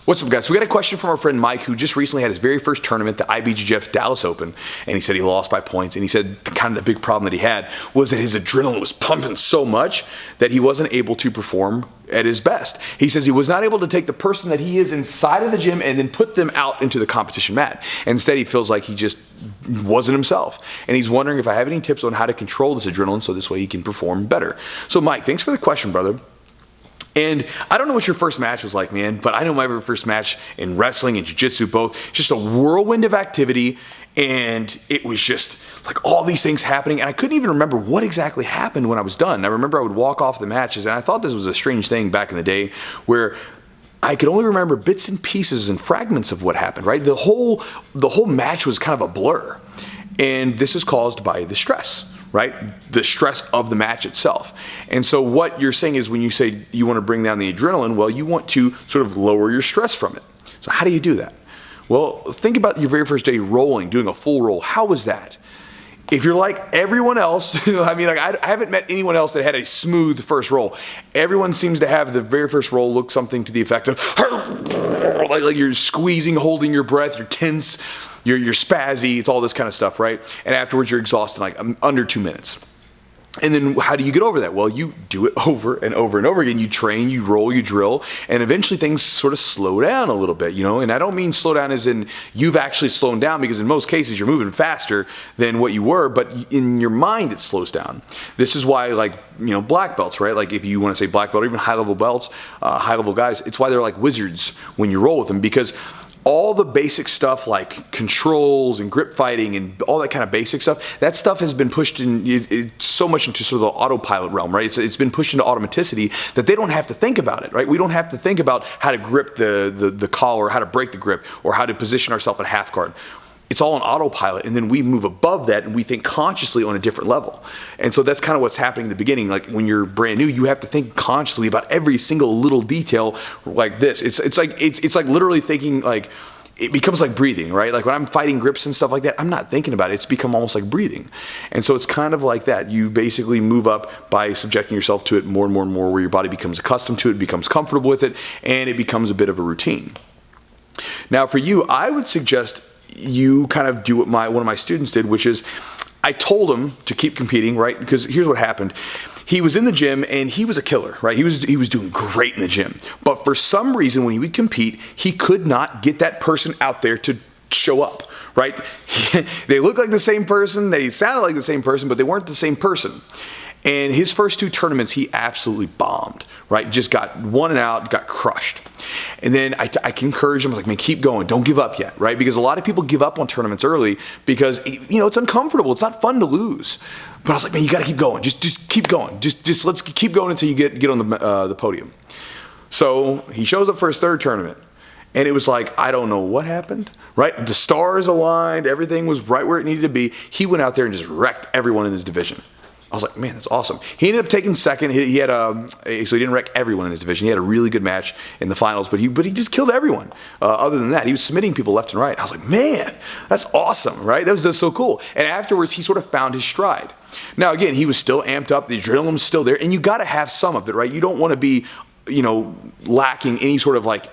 What's up, guys? We got a question from our friend Mike, who just recently had his very first tournament, the IBJJF Dallas Open, and he said he lost by points, and he said kind of the big problem that he had was that his adrenaline was pumping so much that he wasn't able to perform at his best. He says he was not able to take the person that he is inside of the gym and then put them out into the competition mat. Instead, he feels like he just wasn't himself. And he's wondering if I have any tips on how to control this adrenaline so this way he can perform better. So Mike, thanks for the question, brother. And I don't know what your first match was like, man, but I know my very first match in wrestling and jiu-jitsu both, just a whirlwind of activity, and it was just like all these things happening, and I couldn't even remember what exactly happened when I was done. I remember I would walk off the matches, and I thought this was a strange thing back in the day where I could only remember bits and pieces and fragments of what happened, right? The whole match was kind of a blur, and this is caused by the stress. Right? The stress of the match itself. And so what you're saying is when you say you want to bring down the adrenaline, well, you want to sort of lower your stress from it. So how do you do that? Well, think about your very first day rolling, doing a full roll. How was that? If you're like everyone else, I mean, like I haven't met anyone else that had a smooth first roll. Everyone seems to have the very first roll look something to the effect of like you're squeezing, holding your breath, you're tense, you're spazzy, it's all this kind of stuff, right? And afterwards you're exhausted like under 2 minutes. And then how do you get over that? Well, you do it over and over and over again. You train, you roll, you drill, and eventually things sort of slow down a little bit, you know? And I don't mean slow down as in you've actually slowed down, because in most cases you're moving faster than what you were, but in your mind it slows down. This is why, like, you know, black belts, right? Like if you want to say black belt or even high level belts, high level guys, it's why they're like wizards when you roll with them, because all the basic stuff like controls and grip fighting and all that kind of basic stuff, that stuff has been pushed in so much into sort of the autopilot realm, right? It's been pushed into automaticity that they don't have to think about it, right? We don't have to think about how to grip the collar, or how to break the grip, or how to position ourselves in half guard. It's all on autopilot, and then we move above that and we think consciously on a different level. And so that's kind of what's happening in the beginning. Like when you're brand new, you have to think consciously about every single little detail like this. It's like literally thinking, like it becomes like breathing, right? Like when I'm fighting grips and stuff like that, I'm not thinking about it. It's become almost like breathing. And so it's kind of like that. You basically move up by subjecting yourself to it more and more and more, where your body becomes accustomed to it, becomes comfortable with it, and it becomes a bit of a routine. Now for you, I would suggest you kind of do what one of my students did, which is I told him to keep competing, right? Because here's what happened. He was in the gym and he was a killer, right? He was doing great in the gym. But for some reason, when he would compete, he could not get that person out there to show up, right? They looked like the same person, they sounded like the same person, but they weren't the same person. And his first 2 tournaments, he absolutely bombed, right? Just got won and out, got crushed. And then I can encourage him, I was like, man, keep going, don't give up yet, right? Because a lot of people give up on tournaments early because, you know, it's uncomfortable, it's not fun to lose. But I was like, man, you gotta keep going, just keep going. Just let's keep going until you get on the podium. So he shows up for his 3rd tournament. And it was like, I don't know what happened, right? The stars aligned, everything was right where it needed to be. He went out there and just wrecked everyone in his division. I was like, man, that's awesome. He ended up taking second. He had so he didn't wreck everyone in his division. He had a really good match in the finals, but he just killed everyone. Other than that, he was submitting people left and right. I was like, man, that's awesome, right? That was so cool. And afterwards, he sort of found his stride. Now, again, he was still amped up. The adrenaline was still there, and you got to have some of it, right? You don't want to be, you know, lacking any sort of like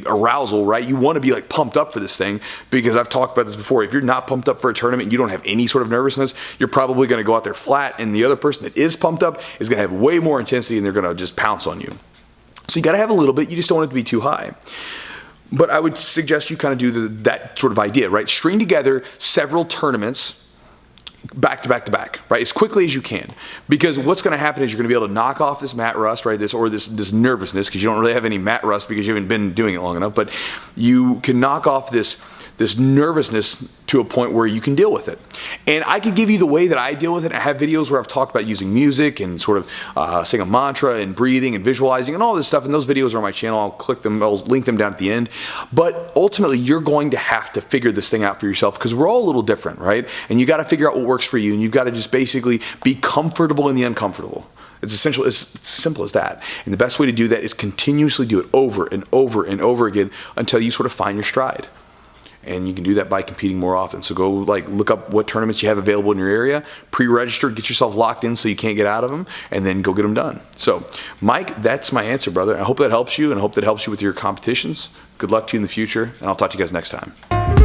arousal, right? You want to be like pumped up for this thing, because I've talked about this before. If you're not pumped up for a tournament and you don't have any sort of nervousness, you're probably going to go out there flat, and the other person that is pumped up is going to have way more intensity, and they're going to just pounce on you. So you got to have a little bit. You just don't want it to be too high. But I would suggest you kind of do that sort of idea, right? String together several tournaments back to back to back, right? As quickly as you can. Because what's going to happen is you're going to be able to knock off this mat rust, right? This nervousness, because you don't really have any mat rust because you haven't been doing it long enough, but you can knock off this nervousness to a point where you can deal with it. And I could give you the way that I deal with it. I have videos where I've talked about using music and sort of saying a mantra and breathing and visualizing and all this stuff. And those videos are on my channel. I'll link them down at the end. But ultimately, you're going to have to figure this thing out for yourself, because we're all a little different, right? And you got to figure out what works for you. And you've got to just basically be comfortable in the uncomfortable. It's essential. It's simple as that. And the best way to do that is continuously do it over and over and over again until you sort of find your stride. and you can do that by competing more often. So go look up what tournaments you have available in your area, pre-register, get yourself locked in so you can't get out of them, and then go get them done. So Mike, that's my answer, brother. I hope that helps you, and I hope that helps you with your competitions. Good luck to you in the future, and I'll talk to you guys next time.